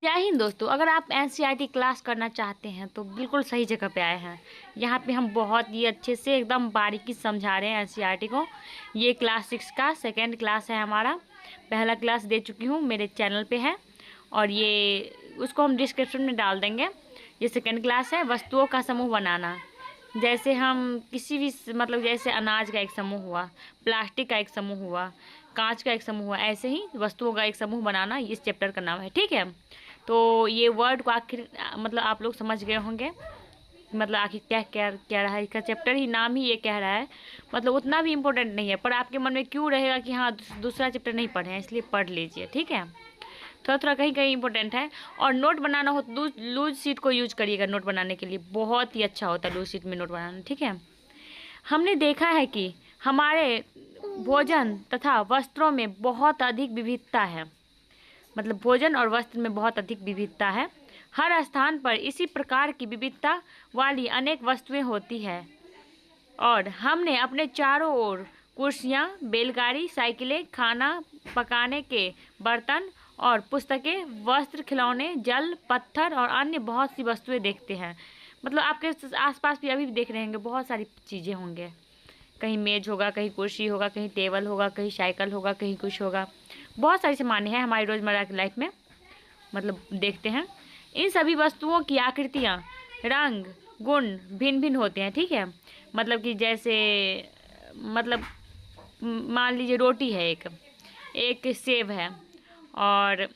जय हिंद दोस्तों। अगर आप एनसीईआरटी क्लास करना चाहते हैं तो बिल्कुल सही जगह पे आए हैं। यहाँ पे हम बहुत ही अच्छे से एकदम बारीकी से समझा रहे हैं एनसीईआरटी को। ये क्लास 6 का सेकेंड क्लास है हमारा। पहला क्लास दे चुकी हूँ, मेरे चैनल पे है, और ये उसको हम डिस्क्रिप्शन में डाल देंगे। ये सेकेंड क्लास है, वस्तुओं का समूह बनाना। जैसे हम किसी भी मतलब जैसे अनाज का एक समूह हुआ, प्लास्टिक का एक समूह हुआ, कांच का एक समूह हुआ, ऐसे ही वस्तुओं का एक समूह बनाना इस चैप्टर का नाम है। ठीक है, तो ये वर्ड को आखिर मतलब आप लोग समझ गए होंगे, मतलब आखिर क्या क्या क्या रहा है इसका चैप्टर, ही नाम ही ये कह रहा है। मतलब उतना भी इम्पोर्टेंट नहीं है, पर आपके मन में क्यों रहेगा कि हाँ दूसरा चैप्टर नहीं पढ़े हैं, इसलिए पढ़ लीजिए। ठीक है, थोड़ा थोड़ा कहीं कहीं इंपॉर्टेंट है। और नोट बनाना हो तो लूज शीट को यूज करिएगा नोट बनाने के लिए, बहुत ही अच्छा होता है लूज शीट में नोट बनाना। ठीक है, हमने देखा है कि हमारे भोजन तथा वस्त्रों में बहुत अधिक विविधता है। मतलब भोजन और वस्त्र में बहुत अधिक विविधता है। हर स्थान पर इसी प्रकार की विविधता वाली अनेक वस्तुएं होती है, और हमने अपने चारों ओर कुर्सियाँ, बैलगाड़ी, साइकिलें, खाना पकाने के बर्तन और पुस्तकें, वस्त्र, खिलौने, जल, पत्थर और अन्य बहुत सी वस्तुएं देखते हैं। मतलब आपके आसपास भी अभी भी देख रहे होंगे, बहुत सारी चीज़ें होंगे। कहीं मेज होगा, कहीं कुर्सी होगा, कहीं टेबल होगा, कहीं साइकिल होगा, कहीं कुछ होगा। बहुत सारी सामान है हमारी रोज़मर्रा की लाइफ में, मतलब देखते हैं। इन सभी वस्तुओं की आकृतियाँ, रंग, गुण भिन्न भिन्न होते हैं। ठीक है, मतलब कि जैसे मतलब मान लीजिए रोटी है, एक एक सेब है, और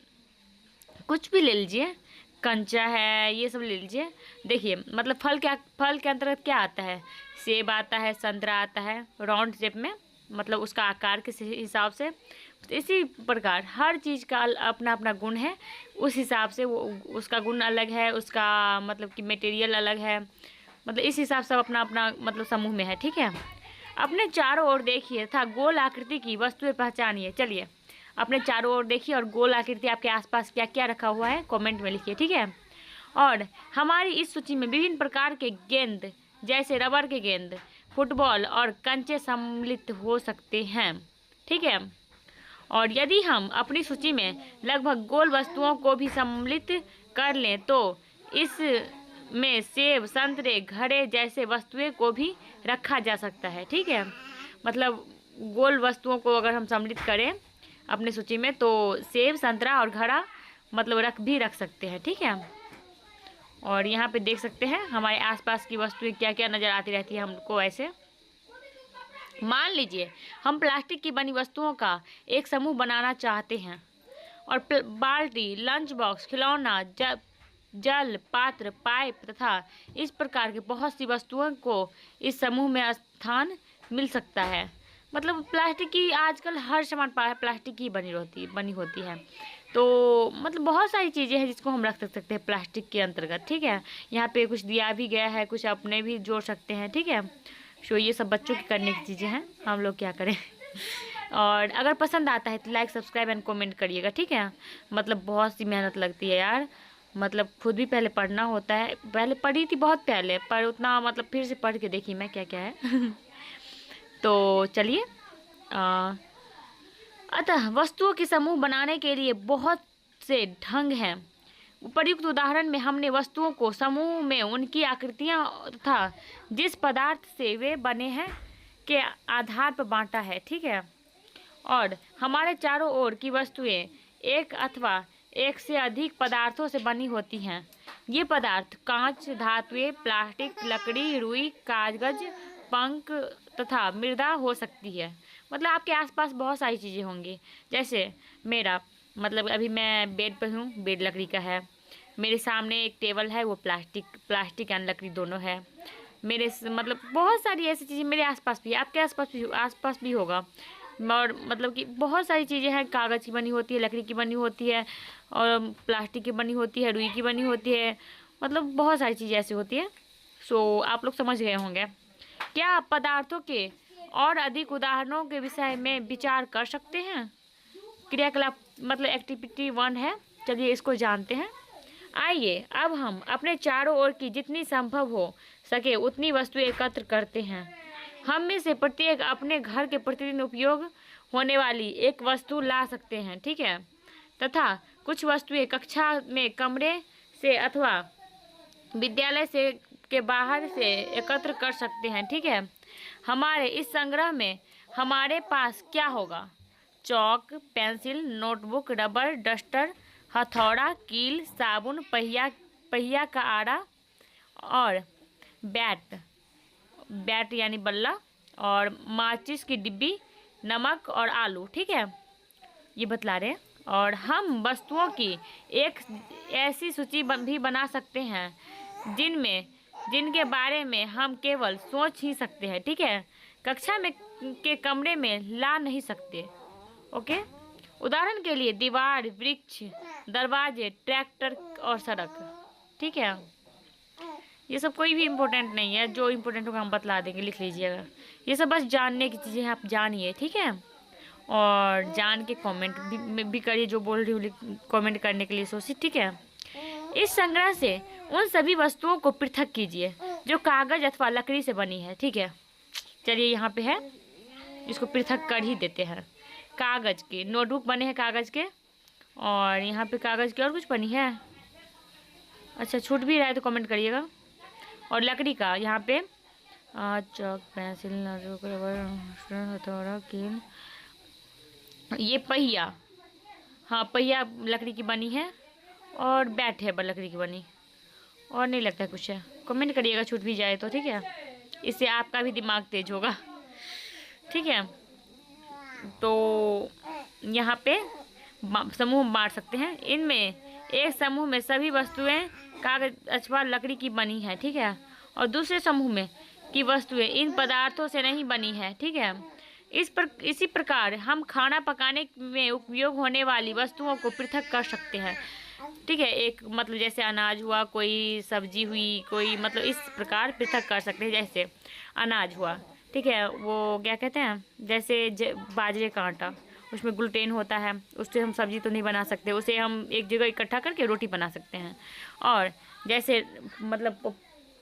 कुछ भी ले लीजिए, कंचा है, ये सब ले लीजिए। देखिए मतलब फल के अंतर्गत क्या आता है, सेब आता है, संतरा आता है राउंड शेप में, मतलब उसका आकार के हिसाब से। तो इसी प्रकार हर चीज़ का अपना अपना गुण है, उस हिसाब से वो उसका गुण अलग है, उसका मतलब कि मटेरियल अलग है, मतलब इस हिसाब से अपना अपना मतलब समूह में है। ठीक है, अपने चारों ओर देखिए तथा गोल आकृति की वस्तुएं पहचानिए। चलिए अपने चारों ओर देखिए और गोल आकृति आपके आसपास क्या क्या रखा हुआ है कमेंट में लिखिए। ठीक है, और हमारी इस सूची में विभिन्न प्रकार के गेंद, जैसे रबर के गेंद, फुटबॉल और कंचे सम्मिलित हो सकते हैं। ठीक है, और यदि हम अपनी सूची में लगभग गोल वस्तुओं को भी सम्मिलित कर लें तो इस में सेब, संतरे, घड़े जैसे वस्तुएं को भी रखा जा सकता है। ठीक है, मतलब गोल वस्तुओं को अगर हम सम्मिलित करें अपनी सूची में तो सेब, संतरा और घड़ा मतलब रख सकते हैं। ठीक है, और यहाँ पे देख सकते हैं हमारे आसपास की वस्तुएं क्या क्या नज़र आती रहती है हमको। ऐसे मान लीजिए हम प्लास्टिक की बनी वस्तुओं का एक समूह बनाना चाहते हैं, और बाल्टी, लंच बॉक्स, खिलौना, जल पात्र, पाइप तथा इस प्रकार के बहुत सी वस्तुओं को इस समूह में स्थान मिल सकता है। मतलब प्लास्टिक की आजकल हर सामान प्लास्टिक की बनी होती है। तो मतलब बहुत सारी चीज़ें हैं जिसको हम रख सकते हैं प्लास्टिक के अंतर्गत। ठीक है, यहाँ पे कुछ दिया भी गया है, कुछ अपने भी जोड़ सकते हैं। ठीक है, सो ये सब बच्चों की करने की चीज़ें हैं, हम लोग क्या करें। और अगर पसंद आता है तो लाइक, सब्सक्राइब एंड कमेंट करिएगा। ठीक है, मतलब बहुत सी मेहनत लगती है यार, मतलब खुद भी पहले पढ़ना होता है। पहले पढ़ी थी बहुत पहले, पर उतना मतलब फिर से पढ़ के देखी मैं क्या क्या है। तो चलिए, अतः वस्तुओं के समूह बनाने के लिए बहुत से ढंग हैं। उपर्युक्त उदाहरण में हमने वस्तुओं को समूह में उनकी आकृतियां तथा जिस पदार्थ से वे बने हैं के आधार पर बांटा है। ठीक है, और हमारे चारों ओर की वस्तुएं एक अथवा एक से अधिक पदार्थों से बनी होती हैं। ये पदार्थ कांच, धातुएं, प्लास्टिक, लकड़ी, रुई, कागज, पंख तथा मृदा हो सकती है। मतलब आपके आसपास बहुत सारी चीज़ें होंगी। जैसे मेरा मतलब अभी मैं बेड पर हूँ, बेड लकड़ी का है। मेरे सामने एक टेबल है, वो प्लास्टिक एंड लकड़ी दोनों है। मेरे मतलब बहुत सारी ऐसी चीज़ें मेरे आसपास भी है, आपके आसपास भी होगा। और मतलब कि बहुत सारी चीज़ें हैं, कागज़ की बनी होती है, लकड़ी की बनी होती है, और प्लास्टिक की बनी होती है, रुई की बनी होती है, मतलब बहुत सारी चीज़ें ऐसी होती है। सो आप लोग समझ गए होंगे। क्या आप पदार्थों के और अधिक उदाहरणों के विषय में विचार कर सकते हैं? क्रियाकलाप मतलब एक्टिविटी 1 है, चलिए इसको जानते हैं। आइए अब हम अपने चारों ओर की जितनी संभव हो सके उतनी वस्तुएं एकत्र करते हैं। हम में से प्रत्येक अपने घर के प्रतिदिन उपयोग होने वाली एक वस्तु ला सकते हैं। ठीक है, तथा कुछ वस्तुएं कक्षा में, कमरे से अथवा विद्यालय से के बाहर से एकत्र कर सकते हैं। ठीक है, हमारे इस संग्रह में हमारे पास क्या होगा? चौक, पेंसिल, नोटबुक, रबर, डस्टर, हथौड़ा, कील, साबुन, पहिया का आरा और बैट यानी बल्ला, और माचिस की डिब्बी, नमक और आलू। ठीक है, ये बतला रहे हैं। और हम वस्तुओं की एक ऐसी सूची भी बना सकते हैं जिनके बारे में हम केवल सोच ही सकते हैं। ठीक है, कक्षा में के कमरे में ला नहीं सकते। ओके, उदाहरण के लिए दीवार, वृक्ष, दरवाजे, ट्रैक्टर और सड़क। ठीक है, ये सब कोई भी इम्पोर्टेंट नहीं है, जो इम्पोर्टेंट होगा हम बतला देंगे, लिख लीजिएगा। ये सब बस जानने की चीज़ें हैं, आप जानिए। ठीक है, और जान के कमेंट भी करिए, जो बोल रही हूँ कमेंट करने के लिए सोचिए। ठीक है, इस संग्रह से उन सभी वस्तुओं को पृथक कीजिए जो कागज अथवा लकड़ी से बनी है। ठीक है, चलिए यहाँ पे है, इसको पृथक कर ही देते हैं। कागज के नोटबुक बने हैं कागज के, और यहाँ पे कागज की और कुछ बनी है। अच्छा, छूट भी रहा है तो कमेंट करिएगा। और लकड़ी का यहाँ पे चौक, पेंसिल, नोटबुक, रबर, हथौड़ा, कील, ये पहिया, हाँ पहिया लकड़ी की बनी है, और बैट है लकड़ी की बनी, और नहीं लगता कुछ है। कमेंट करिएगा छूट भी जाए तो। ठीक है, इससे आपका भी दिमाग तेज होगा। ठीक है, तो यहाँ पे समूह बांट सकते हैं। इनमें एक समूह में सभी वस्तुएं कागज अथवा लकड़ी की बनी है। ठीक है, और दूसरे समूह में की वस्तुएं इन पदार्थों से नहीं बनी है। ठीक है, इसी प्रकार हम खाना पकाने में उपयोग होने वाली वस्तुओं को पृथक कर सकते हैं। ठीक है, एक मतलब जैसे अनाज हुआ, कोई सब्जी हुई, कोई मतलब इस प्रकार पृथक कर सकते हैं। जैसे अनाज हुआ, ठीक है, वो क्या कहते हैं, जैसे बाजरे का आटा, उसमें ग्लूटेन होता है, उससे हम सब्जी तो नहीं बना सकते, उसे हम एक जगह इकट्ठा करके रोटी बना सकते हैं। और जैसे मतलब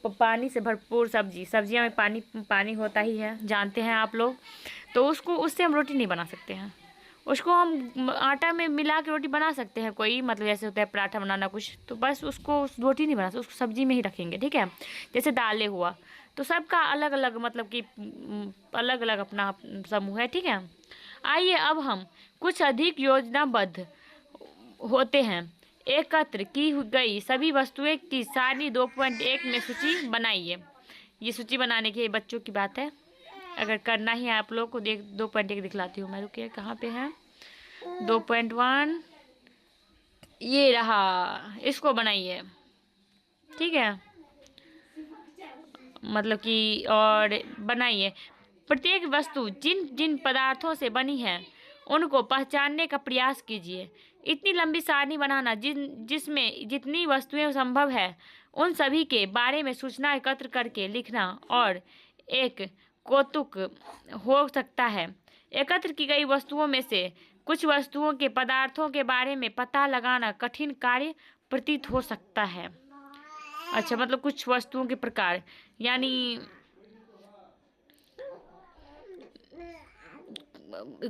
पानी से भरपूर सब्जियां में पानी होता ही है, जानते हैं आप लोग, तो उससे हम रोटी नहीं बना सकते हैं। उसको हम आटा में मिला के रोटी बना सकते हैं, कोई मतलब जैसे होता है पराठा बनाना कुछ, तो बस उसको रोटी नहीं बना सकते, उसको सब्जी में ही रखेंगे। ठीक है, जैसे दालें हुआ, तो सबका अलग अलग मतलब कि अलग अलग अपना समूह है। ठीक है, आइए अब हम कुछ अधिक योजनाबद्ध होते हैं। एकत्र की गई सभी वस्तुएं की सारणी 2.1 में सूची बनाइए। ये सूची बनाने के बच्चों की बात है, अगर करना ही है आप लोग को। 2.1 दिखलाती हूँ मैं, रुकिए कहाँ पे है। 2.1 ये रहा, इसको बनाइए। ठीक है, मतलब कि और बनाइए। प्रत्येक वस्तु जिन जिन पदार्थों से बनी है उनको पहचानने का प्रयास कीजिए। इतनी लंबी सारणी बनाना जिसमें जितनी वस्तुएं संभव है उन सभी के बारे में सूचना एकत्र करके लिखना और एक कौतुक हो सकता है। एकत्र की गई वस्तुओं में से कुछ वस्तुओं के पदार्थों के बारे में पता लगाना कठिन कार्य प्रतीत हो सकता है। अच्छा, मतलब कुछ वस्तुओं के प्रकार, यानी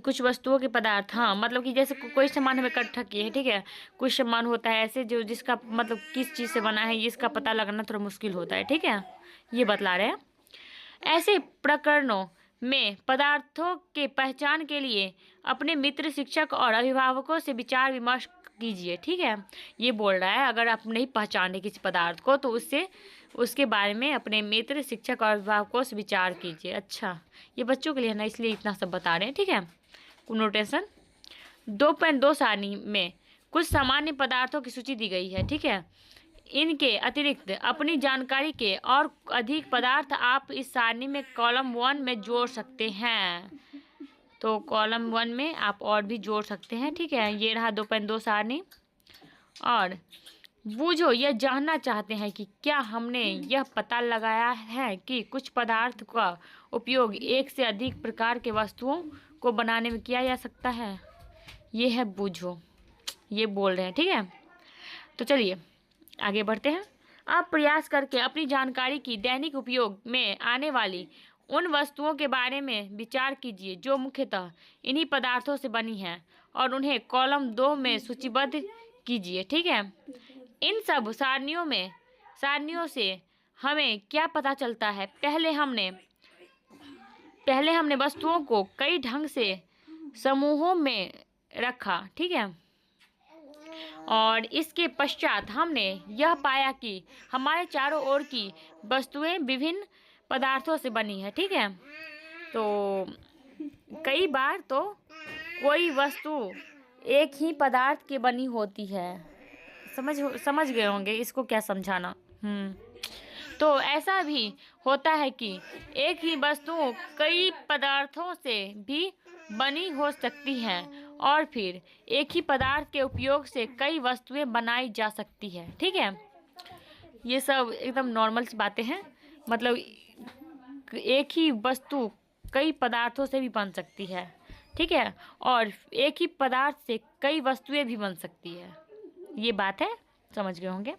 कुछ वस्तुओं के पदार्थ, हाँ मतलब कि जैसे कोई सामान हमें इकट्ठा किए है। ठीक है, कुछ सामान होता है ऐसे जो जिसका मतलब किस चीज़ से बना है इसका पता लगाना थोड़ा मुश्किल होता है। ठीक है, ये बतला रहे हैं। ऐसे प्रकरणों में पदार्थों के पहचान के लिए अपने मित्र, शिक्षक और अभिभावकों से विचार विमर्श कीजिए। ठीक है, ये बोल रहा है अगर आप नहीं पहचाने किसी पदार्थ को तो उसके बारे में अपने मित्र, शिक्षक और अभिभावकों से विचार कीजिए। अच्छा, ये बच्चों के लिए है ना, इसलिए इतना सब बता रहे हैं। ठीक है, नोटेशन 2.2 सारणी में कुछ सामान्य पदार्थों की सूची दी गई है। ठीक है, इनके अतिरिक्त अपनी जानकारी के और अधिक पदार्थ आप इस सारणी में कॉलम 1 में जोड़ सकते हैं। तो कॉलम 1 में आप और भी जोड़ सकते हैं। ठीक है, ये रहा 2.2 सारणी। और बूझो यह जानना चाहते हैं कि क्या हमने यह पता लगाया है कि कुछ पदार्थ का उपयोग एक से अधिक प्रकार के वस्तुओं को बनाने में किया जा सकता है। ये है बूझो, ये बोल रहे हैं। ठीक है, तो चलिए आगे बढ़ते हैं। आप प्रयास करके अपनी जानकारी की दैनिक उपयोग में आने वाली उन वस्तुओं के बारे में विचार कीजिए जो मुख्यतः इन्हीं पदार्थों से बनी हैं और उन्हें कॉलम 2 में सूचीबद्ध कीजिए। ठीक है, इन सब सारणियों से हमें क्या पता चलता है? पहले हमने वस्तुओं को कई ढंग से समूहों में रखा। ठीक है, और इसके पश्चात हमने यह पाया कि हमारे चारों ओर की वस्तुएं विभिन्न पदार्थों से बनी है। ठीक है, तो कई बार तो कोई वस्तु एक ही पदार्थ की बनी होती है। समझ गए होंगे इसको क्या समझाना। तो ऐसा भी होता है कि एक ही वस्तु कई पदार्थों से भी बनी हो सकती है, और फिर एक ही पदार्थ के उपयोग से कई वस्तुएं बनाई जा सकती है। ठीक है, ये सब एकदम नॉर्मल सी बातें हैं। मतलब एक ही वस्तु कई पदार्थों से भी बन सकती है। ठीक है, और एक ही पदार्थ से कई वस्तुएं भी बन सकती है। ये बात है, समझ गए होंगे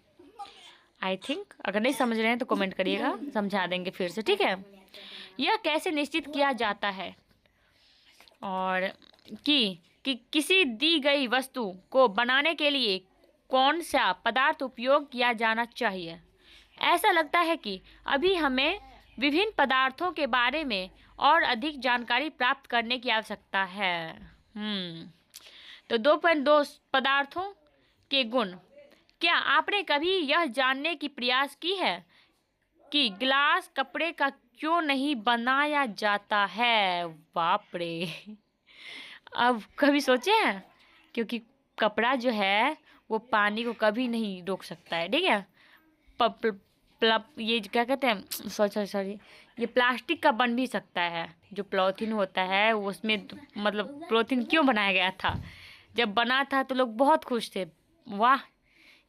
आई थिंक। अगर नहीं समझ रहे हैं तो कमेंट करिएगा, समझा देंगे फिर से। ठीक है, यह कैसे निश्चित किया जाता है और कि किसी दी गई वस्तु को बनाने के लिए कौन सा पदार्थ उपयोग किया जाना चाहिए? ऐसा लगता है कि अभी हमें विभिन्न पदार्थों के बारे में और अधिक जानकारी प्राप्त करने की आवश्यकता है। तो 2.2 पदार्थों के गुण। क्या आपने कभी यह जानने की प्रयास की है कि ग्लास कपड़े का क्यों नहीं बनाया जाता है? बाप रे, अब कभी सोचे हैं? क्योंकि कपड़ा जो है वो पानी को कभी नहीं रोक सकता है। ठीक है, ये क्या कहते हैं, सॉरी, ये प्लास्टिक का बन भी सकता है। जो पॉलीथीन होता है उसमें मतलब पॉलीथीन क्यों बनाया गया था? जब बना था तो लोग बहुत खुश थे, वाह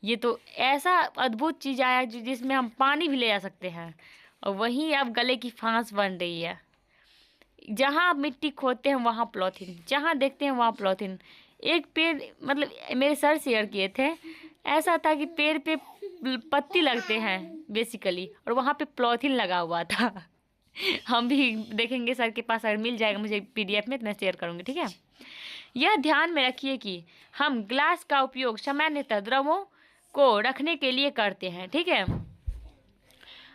ये तो ऐसा अद्भुत चीज़ आया जिसमें हम पानी भी ले जा सकते हैं। और वहीं अब गले की फांस बन रही है। जहाँ मिट्टी खोदते हैं वहाँ पॉलीथीन, जहाँ देखते हैं वहाँ पॉलीथीन। एक पेड़, मतलब मेरे सर शेयर किए थे, ऐसा था कि पेड़ पे पत्ती लगते हैं बेसिकली, और वहाँ पे पॉलीथीन लगा हुआ था। हम भी देखेंगे सर के पास, अगर मिल जाएगा मुझे PDF में तो मैं शेयर करूँगी। ठीक है, यह ध्यान में रखिए कि हम ग्लास का उपयोग सामान्यतः द्रवों को रखने के लिए करते हैं। ठीक है,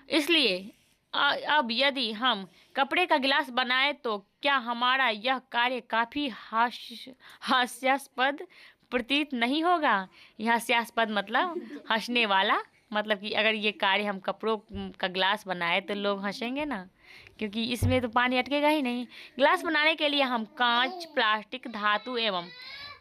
इसलिए अब यदि हम कपड़े का गिलास बनाए तो क्या हमारा यह कार्य काफ़ी हास्यास्पद प्रतीत नहीं होगा? यह हास्यास्पद मतलब हंसने वाला, मतलब कि अगर ये कार्य हम कपड़ों का गिलास बनाए तो लोग हंसेंगे ना, क्योंकि इसमें तो पानी अटकेगा ही नहीं। गिलास बनाने के लिए हम कांच, प्लास्टिक, धातु एवं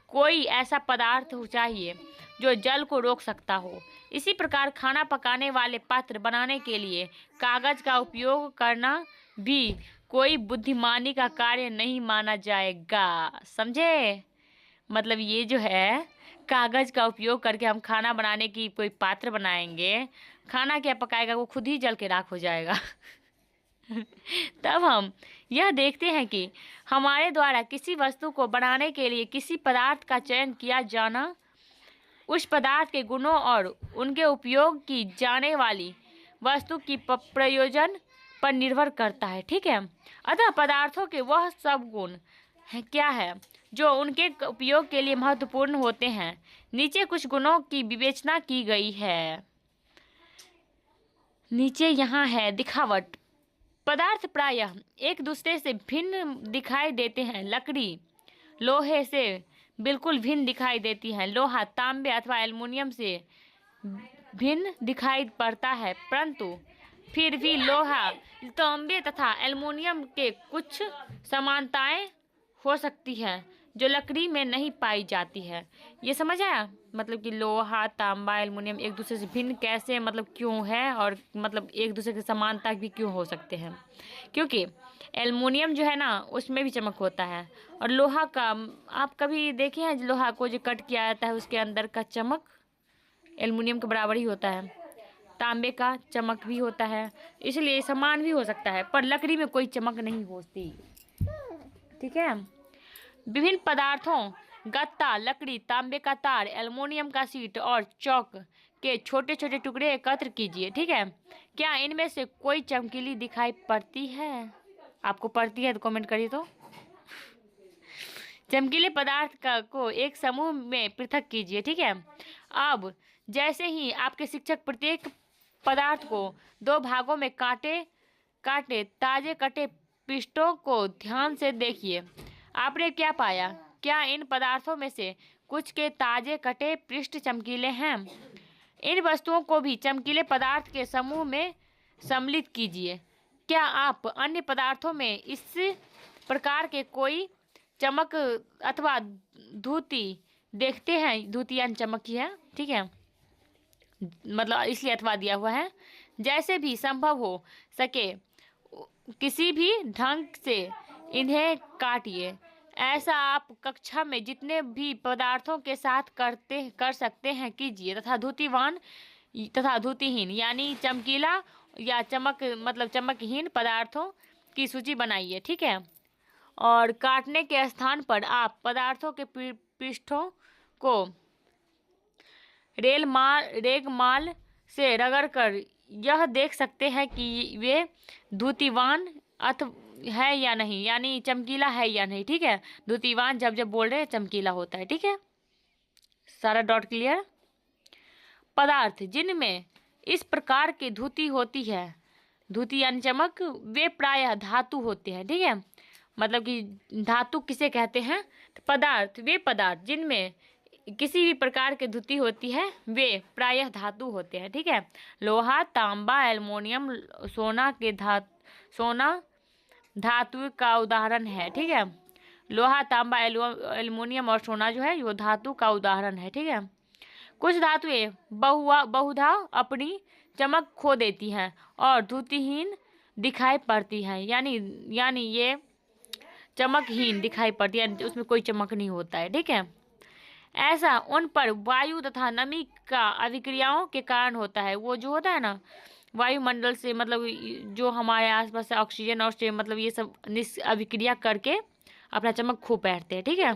कोई ऐसा पदार्थ चाहिए जो जल को रोक सकता हो। इसी प्रकार खाना पकाने वाले पात्र बनाने के लिए कागज का उपयोग करना भी कोई बुद्धिमानी का कार्य नहीं माना जाएगा। समझे? मतलब ये जो है कागज का उपयोग करके हम खाना बनाने की कोई पात्र बनाएंगे, खाना क्या पकाएगा, वो खुद ही जल के राख हो जाएगा। तब हम यह देखते हैं कि हमारे द्वारा किसी वस्तु को बनाने के लिए किसी पदार्थ का चयन किया जाना उस पदार्थ के गुणों और उनके उपयोग की जाने वाली वस्तु की प्रयोजन पर निर्भर करता है। ठीक है, अतः पदार्थों के वह सब गुण क्या है जो उनके उपयोग के लिए महत्वपूर्ण होते हैं। नीचे कुछ गुणों की विवेचना की गई है। नीचे यहाँ है दिखावट। पदार्थ प्रायः एक दूसरे से भिन्न दिखाई देते हैं। लकड़ी लोहे से बिल्कुल भिन्न दिखाई देती है। लोहा तांबे अथवा एल्युमिनियम से भिन्न दिखाई पड़ता है, परंतु फिर भी लोहा, तांबे तथा एल्युमिनियम के कुछ समानताएं हो सकती है जो लकड़ी में नहीं पाई जाती है। ये समझ आया? मतलब कि लोहा, तांबा, एल्युमिनियम एक दूसरे से भिन्न कैसे, मतलब क्यों है, और मतलब एक दूसरे की समानता भी क्यों हो सकते हैं? क्योंकि एल्युमिनियम जो है ना उसमें भी चमक होता है, और लोहा का आप कभी देखे हैं लोहा को जो कट किया जाता है उसके अंदर का चमक एल्युमिनियम के बराबर ही होता है। तांबे का चमक भी होता है, इसलिए समान भी हो सकता है, पर लकड़ी में कोई चमक नहीं होती। ठीक है, विभिन्न पदार्थों गत्ता, लकड़ी, तांबे का तार, एल्युमिनियम का शीट और चौक के छोटे छोटे टुकड़े एकत्र कीजिए। ठीक है, क्या इनमें से कोई चमकीली दिखाई पड़ती है? आपको पड़ती है तो कमेंट करिए। तो चमकीले पदार्थ का को एक समूह में पृथक कीजिए। ठीक है, अब जैसे ही आपके शिक्षक प्रत्येक पदार्थ को दो भागों में काटे ताजे कटे पृष्ठों को ध्यान से देखिए। आपने क्या पाया? क्या इन पदार्थों में से कुछ के ताजे कटे पृष्ठ चमकीले हैं? इन वस्तुओं को भी चमकीले पदार्थ के समूह में सम्मिलित कीजिए। क्या आप अन्य पदार्थों में इस प्रकार के कोई चमक अथवा धूति देखते हैं? धूति यानी चमक ही है, ठीक है, मतलब इसलिए अथवा दिया हुआ है। जैसे भी संभव हो सके किसी भी ढंग से इन्हें काटिए। ऐसा आप कक्षा में जितने भी पदार्थों के साथ कर सकते हैं कीजिए तथा धूतिवान तथा धूतिहीन यानी चमकीला या चमक मतलब चमकहीन पदार्थों की सूची बनाइए। ठीक है, और काटने के स्थान पर आप पदार्थों के पृष्ठों को रेगमाल से रगड़कर यह देख सकते हैं कि वे धूतिवान है या नहीं, यानी चमकीला है या नहीं। ठीक है, धूतिवान जब बोल रहे हैं चमकीला होता है। ठीक है, सारा डॉट क्लियर। पदार्थ जिनमें इस प्रकार की धूति होती है, धूति यानी चमक, वे प्रायः धातु होते हैं। ठीक है, मतलब कि धातु किसे कहते हैं? तो पदार्थ, वे पदार्थ जिनमें किसी भी प्रकार की धुति होती है वे प्रायः धातु होते हैं। ठीक है, लोहा, तांबा, एल्युमिनियम, सोना धातु का उदाहरण है। ठीक है, लोहा, तांबा, एल्युमिनियम और सोना जो है वो धातु का उदाहरण है। ठीक है, कुछ धातुएं बहुधा अपनी चमक खो देती हैं और धुतिहीन दिखाई पड़ती हैं, यानी ये चमकहीन दिखाई पड़ती है, उसमें कोई चमक नहीं होता है। ठीक है, ऐसा उन पर वायु तथा नमी का अभिक्रियाओं के कारण होता है। वो जो होता है ना वायुमंडल से, मतलब जो हमारे आसपास ऑक्सीजन और से मतलब ये सब अभिक्रिया करके अपना चमक खो बैठते हैं। ठीक है,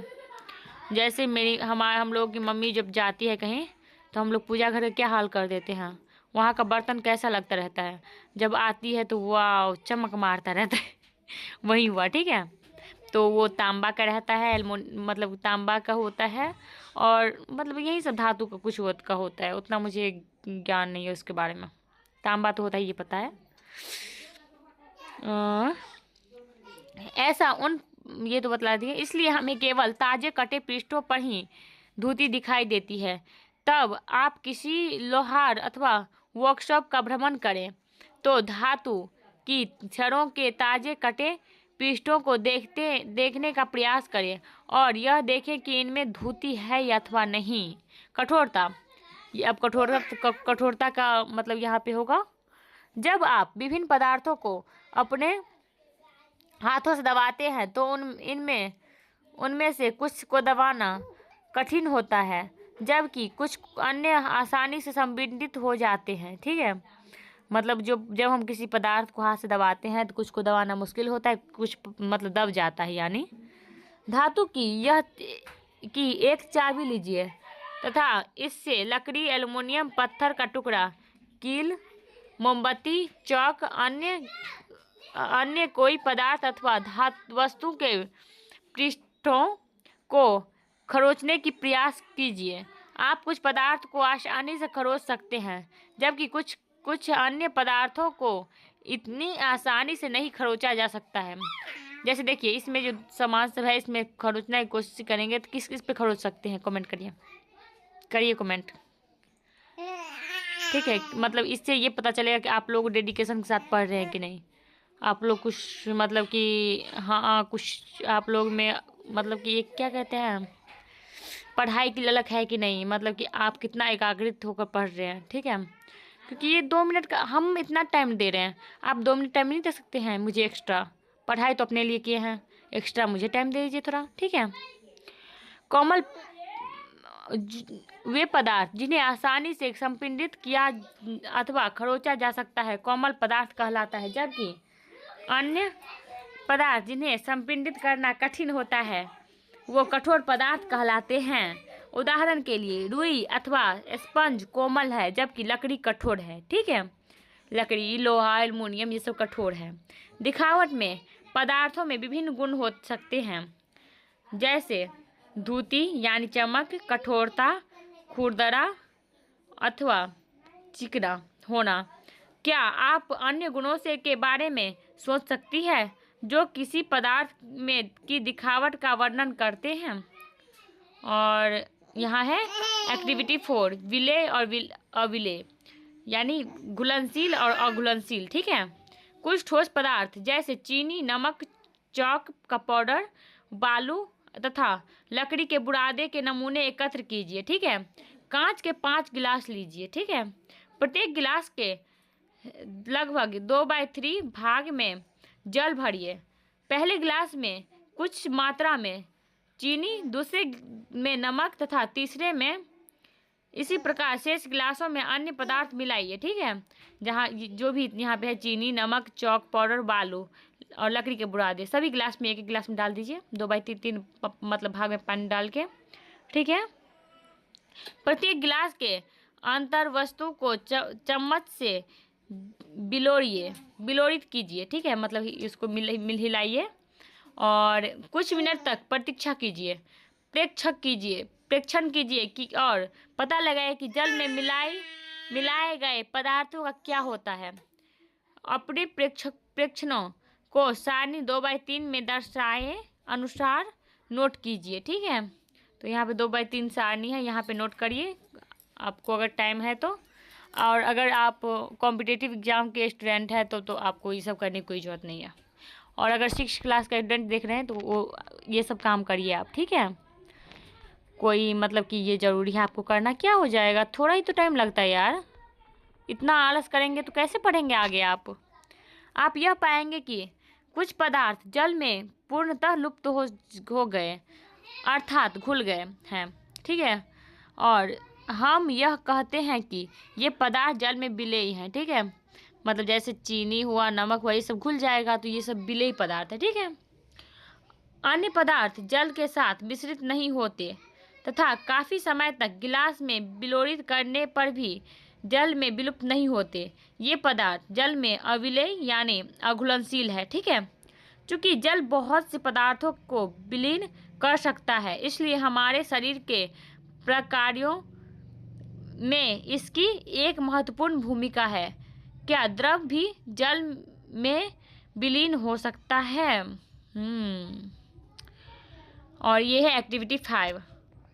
जैसे हम लोग की मम्मी जब जाती है कहीं तो हम लोग पूजा घर का क्या हाल कर देते हैं, वहाँ का बर्तन कैसा लगता रहता है, जब आती है तो वाह चमक मारता रहता है वही हुआ। ठीक है, तो वो तांबा का रहता है, मतलब तांबा का होता है, और मतलब यही सब धातु का कुछ का होता है, उतना मुझे ज्ञान नहीं है उसके बारे में। तांबा तो होता है ये पता है। ऐसा उन ये तो बतला दिए, इसलिए हमें केवल ताजे कटे पृष्ठों पर ही धुति दिखाई देती है। तब आप किसी लोहार अथवा वर्कशॉप का भ्रमण करें तो धातु की छड़ों के ताजे कटे पृष्ठों को देखने का प्रयास करें और यह देखें कि इनमें धुति है या अथवा नहीं। कठोरता, ये अब कठोरता का मतलब यहाँ पे होगा जब आप विभिन्न पदार्थों को अपने हाथों से दबाते हैं तो उनमें से कुछ को दबाना कठिन होता है जबकि कुछ अन्य आसानी से संबंधित हो जाते हैं। ठीक है, मतलब जब हम किसी पदार्थ को हाथ से दबाते हैं तो कुछ को दबाना मुश्किल होता है, कुछ मतलब दब जाता है। यानी धातु की एक चाबी लीजिए तथा इससे लकड़ी, एल्युमिनियम, पत्थर का टुकड़ा, कील, मोमबत्ती, चौक, अन्य कोई पदार्थ अथवा धातु वस्तु के पृष्ठों को खरोचने की प्रयास कीजिए। आप कुछ पदार्थ को आसानी से खरोच सकते हैं जबकि कुछ अन्य पदार्थों को इतनी आसानी से नहीं खरोचा जा सकता है। जैसे देखिए इसमें जो सामान सब है इसमें खरोचने की कोशिश करेंगे तो किस किस पे खरोच सकते हैं, कमेंट करिए कमेंट। ठीक है, मतलब इससे ये पता चलेगा कि आप लोग डेडिकेशन के साथ पढ़ रहे हैं कि नहीं। आप लोग कुछ मतलब कि हाँ कुछ आप लोग में मतलब कि एक क्या कहते हैं पढ़ाई की ललक है कि नहीं, मतलब कि आप कितना एकाग्रित होकर पढ़ रहे हैं। ठीक है, क्योंकि ये 2 मिनट का हम इतना टाइम दे रहे हैं, आप 2 मिनट टाइम नहीं दे सकते हैं मुझे एक्स्ट्रा? पढ़ाई तो अपने लिए किए हैं, एक्स्ट्रा मुझे टाइम दे दीजिए थोड़ा। ठीक है, कोमल वे पदार्थ जिन्हें आसानी से संपीड़ित किया अथवा खरोचा जा सकता है कोमल पदार्थ कहलाता है, जबकि अन्य पदार्थ जिन्हें संपीड़ित करना कठिन होता है वो कठोर पदार्थ कहलाते हैं। उदाहरण के लिए रुई अथवा स्पंज कोमल है जबकि लकड़ी कठोर है। ठीक है, लकड़ी, लोहा, एल्युमिनियम ये सब कठोर है। दिखावट में पदार्थों में विभिन्न गुण हो सकते हैं। जैसे धूती यानी चमक, कठोरता, खुरदरा अथवा चिकना होना। क्या आप अन्य गुणों से के बारे में सोच सकती है जो किसी पदार्थ में की दिखावट का वर्णन करते हैं? और यहाँ है एक्टिविटी 4, विलेय और अविलेय यानी घुलनशील और अघुलनशील। ठीक है, कुछ ठोस पदार्थ जैसे चीनी, नमक, चॉक का पाउडर, बालू तथा लकड़ी के बुरादे के नमूने एकत्र कीजिए। ठीक है, कांच के 5 गिलास लीजिए। ठीक है, प्रत्येक गिलास के लगभग 2/3 भाग में जल भरिए। पहले गिलास में कुछ मात्रा में चीनी, दूसरे में नमक तथा तीसरे में इसी प्रकार शेष गिलासों में अन्य पदार्थ मिलाइए। ठीक है, जहाँ जो भी यहाँ पे है चीनी, नमक, चॉक पाउडर, बालू और लकड़ी के बुरादे सभी गिलास में एक गिलास में डाल दीजिए। 2/3 मतलब भाग में पानी डाल के। ठीक है, प्रत्येक गिलास के अंतर वस्तु को चम्मच से बिलोरित कीजिए। ठीक है, मतलब इसको मिल हिलाइए और कुछ मिनट तक प्रतीक्षा कीजिए, प्रेक्षण कीजिए कि और पता लगाए कि जल में मिलाए गए पदार्थों का क्या होता है। अपने प्रेक्षणों को सारणी 2/3 में दर्शाए अनुसार नोट कीजिए। ठीक है, तो यहाँ पे 2/3 सारणी है, यहाँ पे नोट करिए आपको अगर टाइम है तो। और अगर आप कॉम्पिटिटिव एग्जाम के स्टूडेंट हैं तो आपको ये सब करने की कोई ज़रूरत नहीं है। और अगर 6th क्लास का स्टूडेंट देख रहे हैं तो वो ये सब काम करिए आप। ठीक है, कोई मतलब कि ये ज़रूरी है आपको करना, क्या हो जाएगा, थोड़ा ही तो टाइम लगता है यार। इतना आलस करेंगे तो कैसे पढ़ेंगे आगे आप यह पाएंगे कि कुछ पदार्थ जल में पूर्णतः लुप्त हो गए अर्थात घुल गए हैं। ठीक है, और हम यह कहते हैं कि ये पदार्थ जल में विलेय हैं। ठीक है, मतलब जैसे चीनी हुआ, नमक हुआ, ये सब घुल जाएगा तो ये सब विलेय पदार्थ है। ठीक है, अन्य पदार्थ जल के साथ मिश्रित नहीं होते तथा काफ़ी समय तक गिलास में बिलोरित करने पर भी जल में विलुप्त नहीं होते। ये पदार्थ जल में अविलेय यानी अघुलनशील है। ठीक है, चूँकि जल बहुत से पदार्थों को विलीन कर सकता है, इसलिए हमारे शरीर के प्रकार्यों में इसकी एक महत्वपूर्ण भूमिका है। क्या द्रव भी जल में विलीन हो सकता है? और ये है एक्टिविटी 5।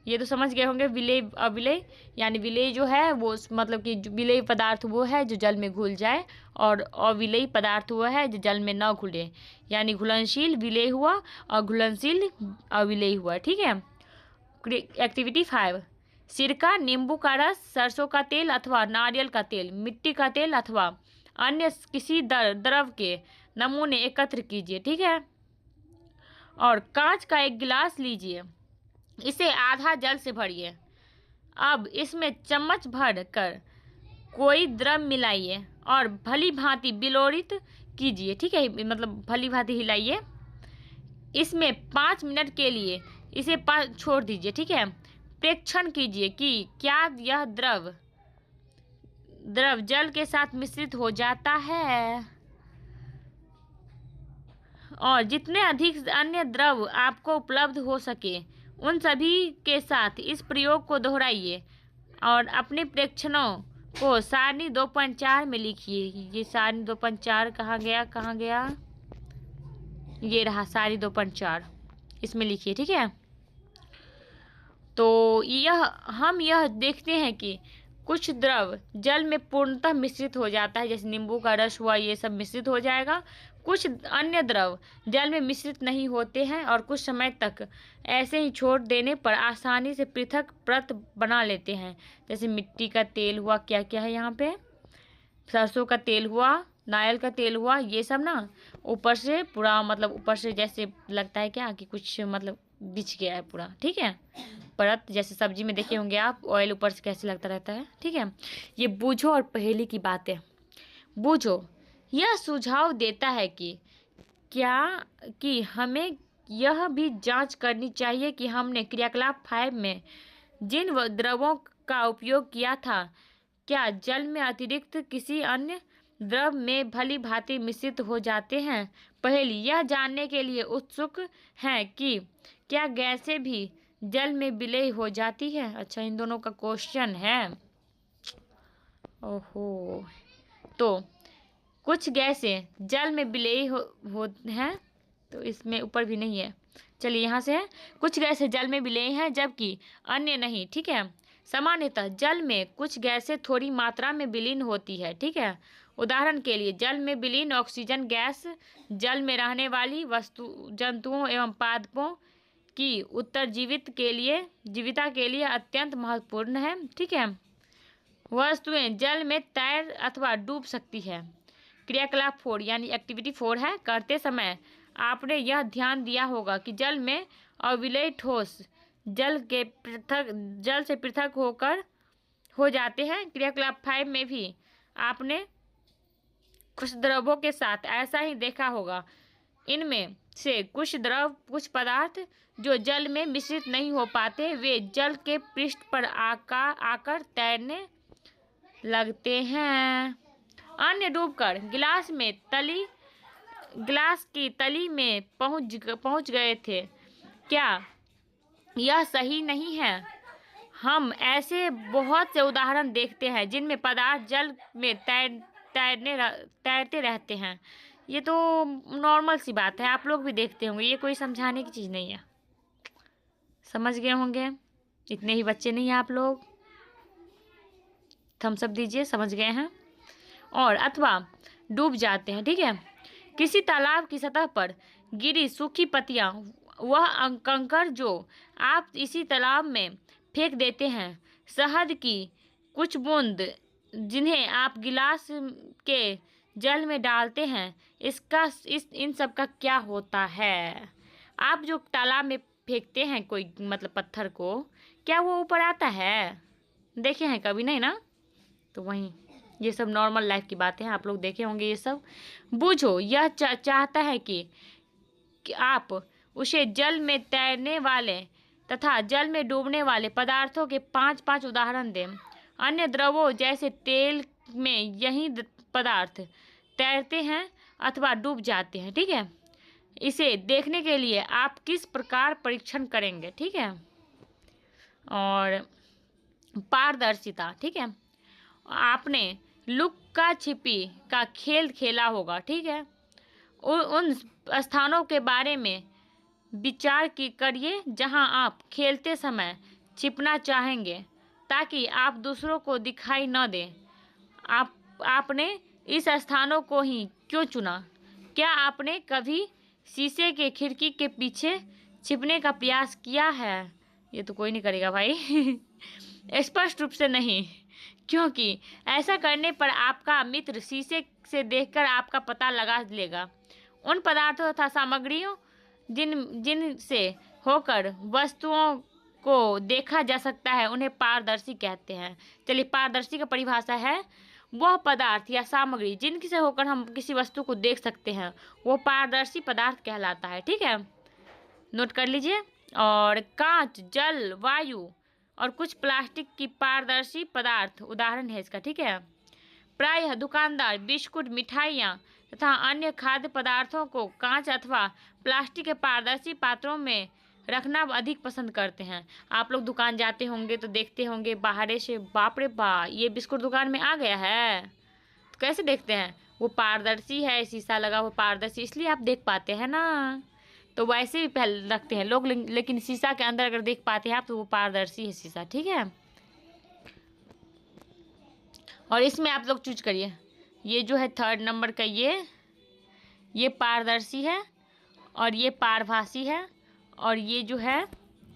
ये तो समझ गए होंगे, विलेय अविलेय यानी विलेय जो है वो मतलब कि विलेय पदार्थ वो है जो जल में घुल जाए और अविलेय पदार्थ वो है जो जल में न घुले, यानी घुलनशील विलेय हुआ और घुलनशील अविलेय हुआ। ठीक है, एक्टिविटी 5, सिरका, नींबू का रस, सरसों का तेल अथवा नारियल का तेल, मिट्टी का तेल अथवा अन्य किसी द्रव के नमूने एकत्र कीजिए। ठीक है, और कांच का एक गिलास लीजिए, इसे आधा जल से भरिए। अब इसमें चम्मच भर कर कोई द्रव मिलाइए और भली भांति बिलोरित कीजिए। ठीक है, मतलब भली भांति हिलाइए। इसमें 5 मिनट के लिए इसे छोड़ दीजिए। ठीक है, प्रेक्षण कीजिए कि क्या यह द्रव जल के साथ मिश्रित हो जाता है और जितने अधिक अन्य द्रव आपको उपलब्ध हो सके उन सभी के साथ इस प्रयोग को दोहराइए और अपने प्रेक्षणों को सारणी 2.4 में लिखिए। ये सारणी 2.4 कहाँ गया, ये रहा सारणी 2.4, इसमें लिखिए। ठीक है, तो हम यह देखते हैं कि कुछ द्रव जल में पूर्णतः मिश्रित हो जाता है, जैसे नींबू का रस हुआ, ये सब मिश्रित हो जाएगा। कुछ अन्य द्रव जल में मिश्रित नहीं होते हैं और कुछ समय तक ऐसे ही छोड़ देने पर आसानी से पृथक परत बना लेते हैं, जैसे मिट्टी का तेल हुआ, क्या क्या है यहाँ पे, सरसों का तेल हुआ, नारियल का तेल हुआ, ये सब ना ऊपर से पूरा मतलब ऊपर से जैसे लगता है क्या कि कुछ मतलब बिछ गया है पूरा। ठीक है, परत जैसे सब्जी में देखे होंगे आप, ऑयल ऊपर से कैसे लगता रहता है। ठीक है, ये बूझो और पहेली की बातें बूझो यह सुझाव देता है कि हमें यह भी जांच करनी चाहिए कि हमने क्रियाकलाप 5 में जिन द्रवों का उपयोग किया था क्या जल में अतिरिक्त किसी अन्य द्रव में भली भांति मिश्रित हो जाते हैं। पहेली, यह जानने के लिए उत्सुक हैं कि क्या गैसें भी जल में विलय हो जाती है। अच्छा, इन दोनों का क्वेश्चन है। ओहो, तो कुछ गैसें जल में विलय हो हैं, तो इसमें ऊपर भी नहीं है। चलिए यहाँ से है, कुछ गैसें जल में विलय हैं जबकि अन्य नहीं। ठीक है, सामान्यतः जल में कुछ गैसें थोड़ी मात्रा में विलीन होती है। ठीक है, उदाहरण के लिए जल में विलीन ऑक्सीजन गैस जल में रहने वाली जंतुओं एवं पादपों की जीविता के लिए अत्यंत महत्वपूर्ण है। ठीक है, वस्तुएं जल में तैर अथवा डूब सकती है। क्रियाकलाप 4 यानी एक्टिविटी 4 है, करते समय आपने यह ध्यान दिया होगा कि जल में अविलय ठोस जल से पृथक हो जाते हैं। क्रियाकलाप 5 में भी आपने कुछ द्रवों के साथ ऐसा ही देखा होगा। इनमें से कुछ पदार्थ जो जल में मिश्रित नहीं हो पाते, वे जल के पृष्ठ पर आकर तैरने लगते हैं। अन्य डूबकर गिलास की तली में पहुंच गए थे। क्या यह सही नहीं है? हम ऐसे बहुत से उदाहरण देखते हैं जिनमें पदार्थ जल में तैरते रहते हैं। ये तो नॉर्मल सी बात है, आप लोग भी देखते होंगे, ये कोई समझाने की चीज़ नहीं है। समझ गए होंगे, इतने ही बच्चे नहीं हैं आप लोग। थम्स अप दीजिए, समझ गए हैं। और अथवा डूब जाते हैं। ठीक है, किसी तालाब की सतह पर गिरी सूखी पत्तियां, वह कंकड़ जो आप इसी तालाब में फेंक देते हैं, शहद की कुछ बूंद जिन्हें आप गिलास के जल में डालते हैं, इन सब का क्या होता है? आप जो तालाब में फेंकते हैं कोई मतलब पत्थर को, क्या वो ऊपर आता है? देखे हैं कभी? नहीं ना। तो वहीं ये सब नॉर्मल लाइफ की बातें हैं, आप लोग देखे होंगे ये सब। बूझो, यह चाहता है कि आप उसे जल में तैरने वाले तथा जल में डूबने वाले पदार्थों के 5 उदाहरण दें। अन्य द्रवों जैसे तेल में यही पदार्थ तैरते हैं अथवा डूब जाते हैं। ठीक है, इसे देखने के लिए आप किस प्रकार परीक्षण करेंगे? ठीक है, और पारदर्शिता। ठीक है, आपने लुक्का छिपी का खेल खेला होगा। ठीक है, उन स्थानों के बारे में विचार करिए जहां आप खेलते समय छिपना चाहेंगे ताकि आप दूसरों को दिखाई न दें। आपने इस स्थानों को ही क्यों चुना? क्या आपने कभी शीशे के खिड़की के पीछे छिपने का प्रयास किया है? ये तो कोई नहीं करेगा भाई। स्पष्ट रूप से नहीं, क्योंकि ऐसा करने पर आपका मित्र शीशे से देखकर आपका पता लगा लेगा। उन पदार्थों तथा सामग्रियों जिनसे होकर वस्तुओं को देखा जा सकता है, उन्हें पारदर्शी कहते हैं। चलिए, पारदर्शी का परिभाषा है वह पदार्थ या सामग्री जिनसे होकर हम किसी वस्तु को देख सकते हैं, वो पारदर्शी पदार्थ कहलाता है। ठीक है, नोट कर लीजिए। और कांच, जल, वायु और कुछ प्लास्टिक की पारदर्शी पदार्थ उदाहरण है इसका। ठीक है, प्रायः दुकानदार बिस्कुट, मिठाइयाँ तथा अन्य खाद्य पदार्थों को कांच अथवा प्लास्टिक के पारदर्शी पात्रों में रखना अधिक पसंद करते हैं। आप लोग दुकान जाते होंगे तो देखते होंगे बाहर से, बाप रे बा, ये बिस्कुट दुकान में आ गया है, तो कैसे देखते हैं? वो पारदर्शी है, शीशा लगा हुआ पारदर्शी, इसलिए आप देख पाते हैं ना। तो वैसे भी पहले रखते हैं लोग, लेकिन शीशा के अंदर अगर देख पाते हैं आप तो वो पारदर्शी है शीशा। ठीक है, और इसमें आप लोग चूज करिए। ये जो है 3rd नंबर का, ये पारदर्शी है और ये पारभासी है, और ये जो है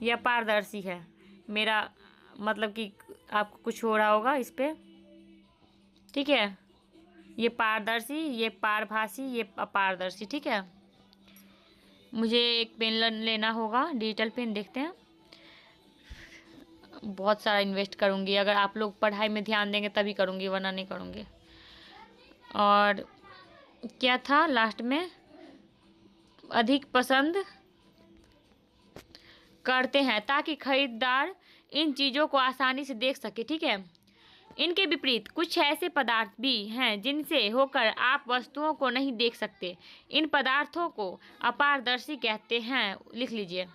यह पारदर्शी है। मेरा मतलब कि आपको कुछ हो रहा होगा इस पे। ठीक है, ये पारदर्शी, ये पारभासी, ये अपारदर्शी। ठीक है, मुझे एक पेन लेना होगा, डिजिटल पेन। देखते हैं, बहुत सारा इन्वेस्ट करूँगी, अगर आप लोग पढ़ाई में ध्यान देंगे तभी करूँगी, वरना नहीं करूँगी। और क्या था लास्ट में? अधिक पसंद करते हैं ताकि खरीदार इन चीज़ों को आसानी से देख सके। ठीक है, इनके विपरीत कुछ ऐसे पदार्थ भी हैं जिनसे होकर आप वस्तुओं को नहीं देख सकते। इन पदार्थों को अपारदर्शी कहते हैं। लिख लीजिए,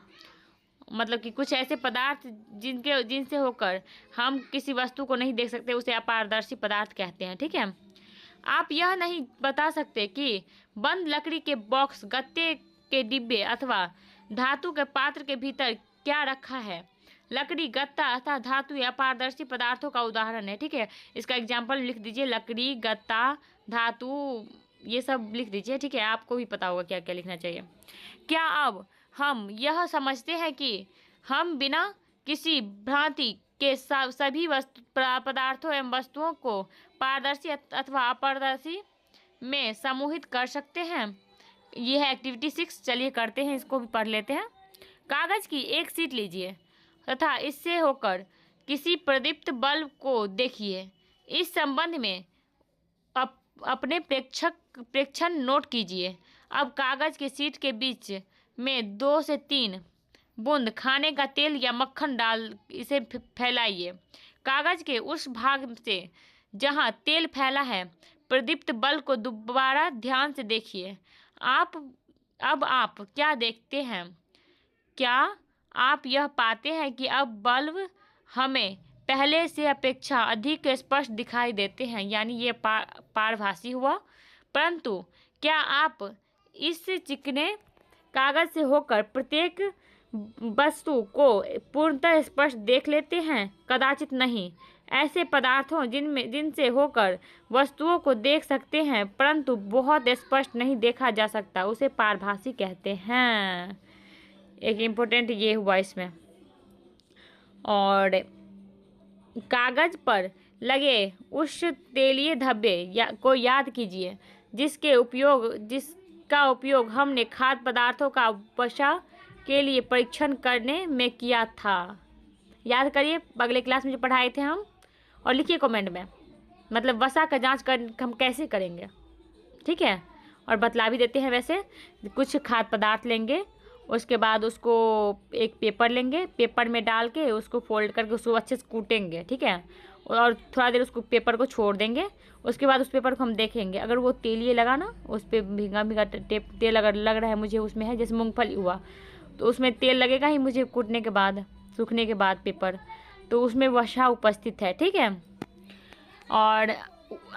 मतलब कि कुछ ऐसे पदार्थ जिनसे होकर हम किसी वस्तु को नहीं देख सकते, उसे अपारदर्शी पदार्थ कहते हैं। ठीक है। आप यह नहीं बता सकते कि बंद लकड़ी के बॉक्स, गत्ते के डिब्बे अथवा धातु के पात्र के भीतर क्या रखा है। लकड़ी, गत्ता अथवा धातु या अपारदर्शी पदार्थों का उदाहरण है। ठीक है। इसका एग्जाम्पल लिख दीजिए, लकड़ी, गत्ता, धातु, ये सब लिख दीजिए। ठीक है। आपको भी पता होगा क्या क्या लिखना चाहिए। क्या अब हम यह समझते हैं कि हम बिना किसी भ्रांति के सभी पदार्थों एवं वस्तुओं को पारदर्शी अथवा अपारदर्शी में समूहित कर सकते हैं। यह है एक्टिविटी 6। चलिए करते हैं, इसको भी पढ़ लेते हैं। कागज की एक शीट लीजिए तथा इससे होकर किसी प्रदीप्त बल्ब को देखिए। इस संबंध में अपने प्रेक्षण नोट कीजिए। अब कागज की शीट के बीच में 2 से 3 बूंद खाने का तेल या मक्खन डाल इसे फैलाइए। कागज के उस भाग से जहां तेल फैला है प्रदीप्त बल्ब को दोबारा ध्यान से देखिए। अब आप क्या देखते हैं? क्या आप यह पाते हैं कि अब बल्ब हमें पहले से अपेक्षा अधिक स्पष्ट दिखाई देते हैं, यानी ये पारभासी हुआ। परंतु क्या आप इस चिकने कागज से होकर प्रत्येक वस्तु को पूर्णतः स्पष्ट देख लेते हैं? कदाचित नहीं। ऐसे पदार्थों जिनसे होकर वस्तुओं को देख सकते हैं परंतु बहुत स्पष्ट नहीं देखा जा सकता, उसे पारभासी कहते हैं। एक इम्पोर्टेंट ये हुआ इसमें। और कागज पर लगे उस तेलीय धब्बे को याद कीजिए जिसका उपयोग हमने खाद्य पदार्थों का वसा के लिए परीक्षण करने में किया था। याद करिए, अगले क्लास में जो पढ़ाए थे हम, और लिखिए कमेंट में, मतलब वसा का जांच हम कैसे करेंगे। ठीक है। और बतला भी देते हैं। वैसे कुछ खाद्य पदार्थ लेंगे, उसके बाद उसको एक पेपर लेंगे, पेपर में डाल के उसको फोल्ड करके उसको अच्छे से कूटेंगे। ठीक है। और थोड़ा देर उसको पेपर को छोड़ देंगे। उसके बाद उस पेपर को हम देखेंगे, अगर वो तेलिए लगा ना, उस पर भीगा भीगा तेल अगर लग रहा है मुझे उसमें है, जैसे मूंगफली हुआ तो उसमें तेल लगेगा ही मुझे कूटने के बाद, सूखने के बाद पेपर, तो उसमें वसा उपस्थित है। ठीक है। और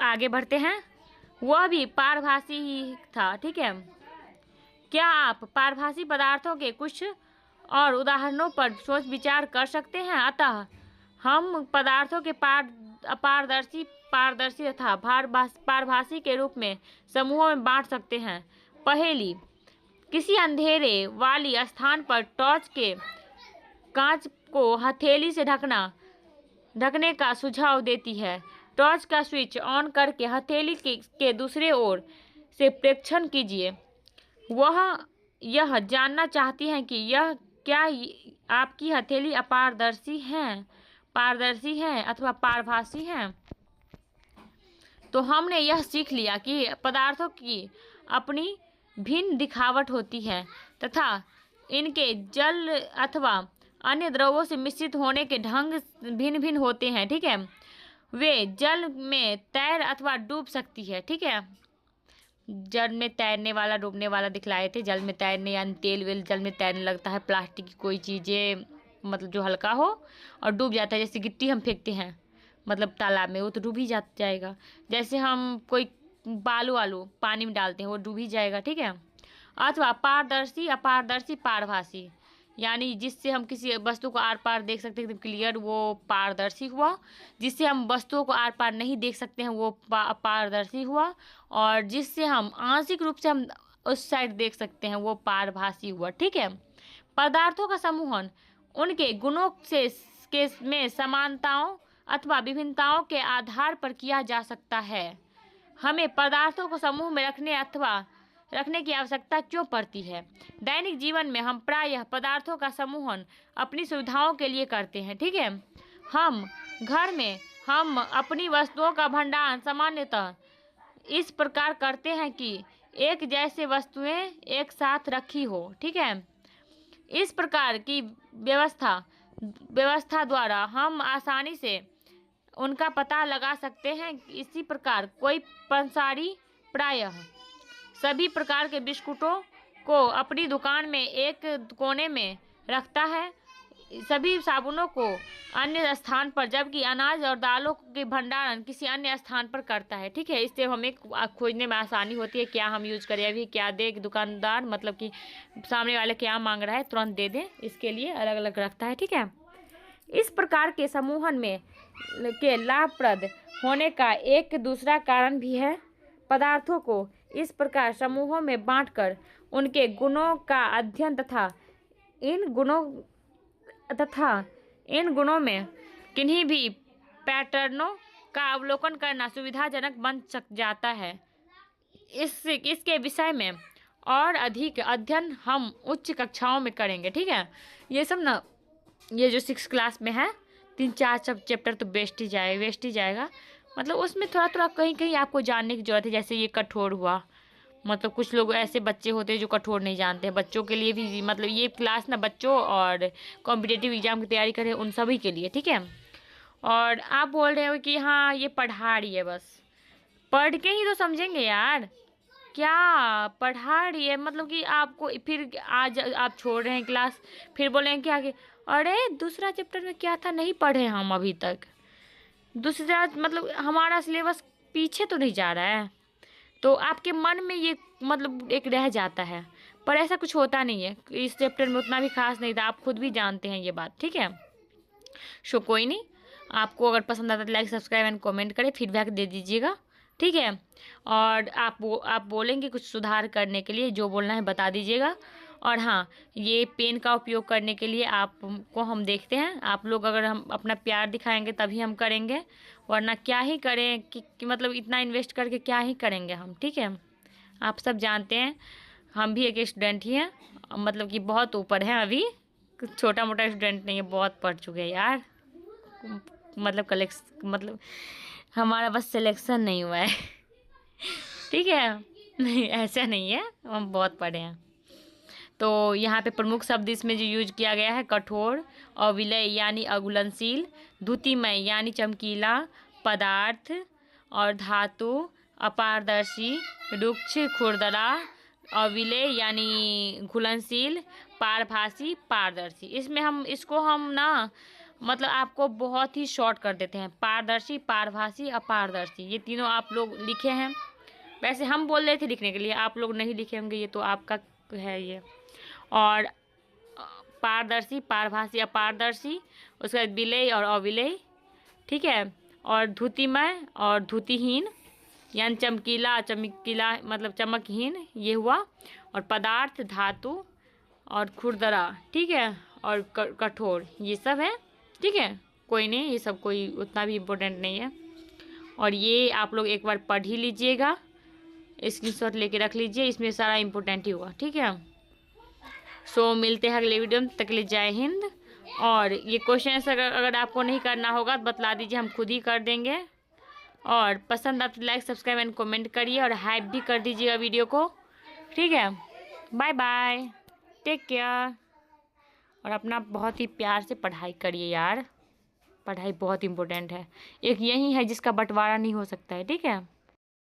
आगे बढ़ते हैं। वह भी पारभासी ही था। ठीक है। क्या आप पारभासी पदार्थों के कुछ और उदाहरणों पर सोच विचार कर सकते हैं? अतः हम पदार्थों के पारदर्शी तथा पारभासी के रूप में समूहों में बांट सकते हैं। पहेली, किसी अंधेरे वाली स्थान पर टॉर्च के कांच को हथेली से ढकने का सुझाव देती है। टॉर्च का स्विच ऑन करके हथेली के दूसरे ओर से प्रेक्षण कीजिए। वह यह जानना चाहती हैं कि क्या आपकी हथेली पारदर्शी है अथवा पारभासी है। तो हमने यह सीख लिया कि पदार्थों की अपनी भिन्न दिखावट होती है तथा इनके जल अथवा अन्य द्रवों से मिश्रित होने के ढंग भिन्न भिन्न होते हैं। ठीक है। वे जल में तैर अथवा डूब सकती है। ठीक है। जल में तैरने वाला, डूबने वाला दिखलाए थे। जल में तैरने यानी तेल वेल जल में तैरने लगता है, प्लास्टिक की कोई चीज़ें मतलब जो हल्का हो और डूब जाता है। जैसे गिट्टी हम फेंकते हैं मतलब तालाब में, वो तो डूब ही जाएगा। जैसे हम कोई बालू पानी में डालते हैं, वो डूब ही जाएगा। ठीक है। अथवा पारदर्शी, अपारदर्शी, पारभासी, यानी जिससे हम किसी वस्तु को आर पार देख सकते हैं एकदम क्लियर, वो पारदर्शी हुआ। जिससे हम वस्तुओं को आर पार नहीं देख सकते हैं, वो अपारदर्शी हुआ। और जिससे हम आंशिक रूप से हम उस साइड देख सकते हैं, वो पारभासी हुआ। ठीक है। पदार्थों का समूहन उनके गुणों में समानताओं अथवा विभिन्नताओं के आधार पर किया जा सकता है। हमें पदार्थों को समूह में रखने की आवश्यकता क्यों पड़ती है? दैनिक जीवन में हम प्रायः पदार्थों का समूहन अपनी सुविधाओं के लिए करते हैं। ठीक है। हम घर में हम अपनी वस्तुओं का भंडारण सामान्यतः इस प्रकार करते हैं कि एक जैसे वस्तुएं एक साथ रखी हो। ठीक है। इस प्रकार की व्यवस्था द्वारा हम आसानी से उनका पता लगा सकते हैं। इसी प्रकार कोई पंसारी प्रायः सभी प्रकार के बिस्कुटों को अपनी दुकान में एक कोने में रखता है, सभी साबुनों को अन्य स्थान पर, जबकि अनाज और दालों के भंडारण किसी अन्य स्थान पर करता है। ठीक है, इससे हमें खोजने में आसानी होती है क्या हम यूज करें, अभी क्या दे दुकानदार, मतलब कि सामने वाले क्या मांग रहा है तुरंत दे दे, इसके लिए अलग अलग रखता है। ठीक है, इस प्रकार के समूहन में के लाभप्रद होने का एक दूसरा कारण भी है। पदार्थों को इस प्रकार समूहों में बांटकर उनके गुणों का अध्ययन तथा इन गुणों में किन्हीं भी पैटर्नों का अवलोकन करना सुविधाजनक बन जाता है। इसके विषय में और अधिक अध्ययन हम उच्च कक्षाओं में करेंगे। ठीक है, ये सब ना, ये जो 6 क्लास में है 3-4 चैप्टर तो वेस्ट ही जाएगा, मतलब उसमें थोड़ा थोड़ा कहीं कहीं आपको जानने की जरूरत है। जैसे ये कठोर हुआ, मतलब कुछ लोग ऐसे बच्चे होते हैं जो कठोर नहीं जानते हैं, बच्चों के लिए भी, मतलब ये क्लास ना बच्चों और कॉम्पिटिटिव एग्जाम की तैयारी करें उन सभी के लिए। ठीक है, और आप बोल रहे हो कि हाँ ये पढ़ा रही है, बस पढ़ के ही तो समझेंगे यार, क्या पढ़ा रही है, मतलब कि आपको फिर आज आप छोड़ रहे हैं क्लास, फिर बोलेंगे कि आगे अरे दूसरा चैप्टर में क्या था नहीं पढ़े हम अभी तक, दूसरा मतलब हमारा सिलेबस पीछे तो नहीं जा रहा है, तो आपके मन में ये मतलब एक रह जाता है। पर ऐसा कुछ होता नहीं है, इस चैप्टर में उतना भी खास नहीं था, आप खुद भी जानते हैं ये बात। ठीक है, सो कोई नहीं, आपको अगर पसंद आता है तो लाइक सब्सक्राइब एंड कमेंट करें, फीडबैक दे दीजिएगा। ठीक है, और आप बोलेंगे कुछ सुधार करने के लिए, जो बोलना है बता दीजिएगा। और हाँ, ये पेन का उपयोग करने के लिए आपको हम देखते हैं, आप लोग अगर हम अपना प्यार दिखाएंगे तभी हम करेंगे, वरना क्या ही करें कि मतलब इतना इन्वेस्ट करके क्या ही करेंगे हम। ठीक है, आप सब जानते हैं हम भी एक स्टूडेंट ही हैं, मतलब कि बहुत ऊपर हैं अभी, छोटा मोटा स्टूडेंट नहीं है, बहुत पढ़ चुके हैं यार, मतलब हमारा बस सिलेक्शन नहीं हुआ है। ठीक है, नहीं ऐसा नहीं है, हम बहुत पढ़े हैं। तो यहाँ पे प्रमुख शब्द इसमें जो यूज किया गया है, कठोर, अविलय यानी अघुलनशील, द्युतिमय यानी चमकीला, पदार्थ और धातु, अपारदर्शी, रुक्ष, खुरदरा, अविलय यानी घुलनशील, पारभासी, पारदर्शी। इसमें इसको हम ना मतलब आपको बहुत ही शॉर्ट कर देते हैं, पारदर्शी, पारभासी, अपारदर्शी, ये तीनों आप लोग लिखे हैं। वैसे हम बोल रहे थे लिखने के लिए, आप लोग नहीं लिखे होंगे, ये तो आपका है ये। और पारदर्शी, पारभासी, अपारदर्शी, उसके बाद विलय और अविलय। ठीक है, और द्युतिमय और द्युतिहीन यानी चमकीला मतलब चमकहीन, ये हुआ। और पदार्थ, धातु और खुरदरा, ठीक है, और कठोर, ये सब है। ठीक है, कोई नहीं, ये सब कोई उतना भी इम्पोर्टेंट नहीं है, और ये आप लोग एक बार पढ़ ही लीजिएगा, स्क्रीनशॉट लेके रख लीजिए, इसमें सारा इम्पोर्टेंट ही हुआ। ठीक है, सो मिलते हैं अगले वीडियो में, तक के लिए जय हिंद। और ये क्वेश्चन अगर आपको नहीं करना होगा तो बतला दीजिए, हम खुद ही कर देंगे। और पसंद आप लाइक सब्सक्राइब एंड कमेंट करिए, और हाइप भी कर दीजिएगा वीडियो को। ठीक है, बाय बाय, टेक केयर, और अपना बहुत ही प्यार से पढ़ाई करिए यार, पढ़ाई बहुत इम्पोर्टेंट है, एक यही है जिसका बंटवारा नहीं हो सकता है। ठीक है।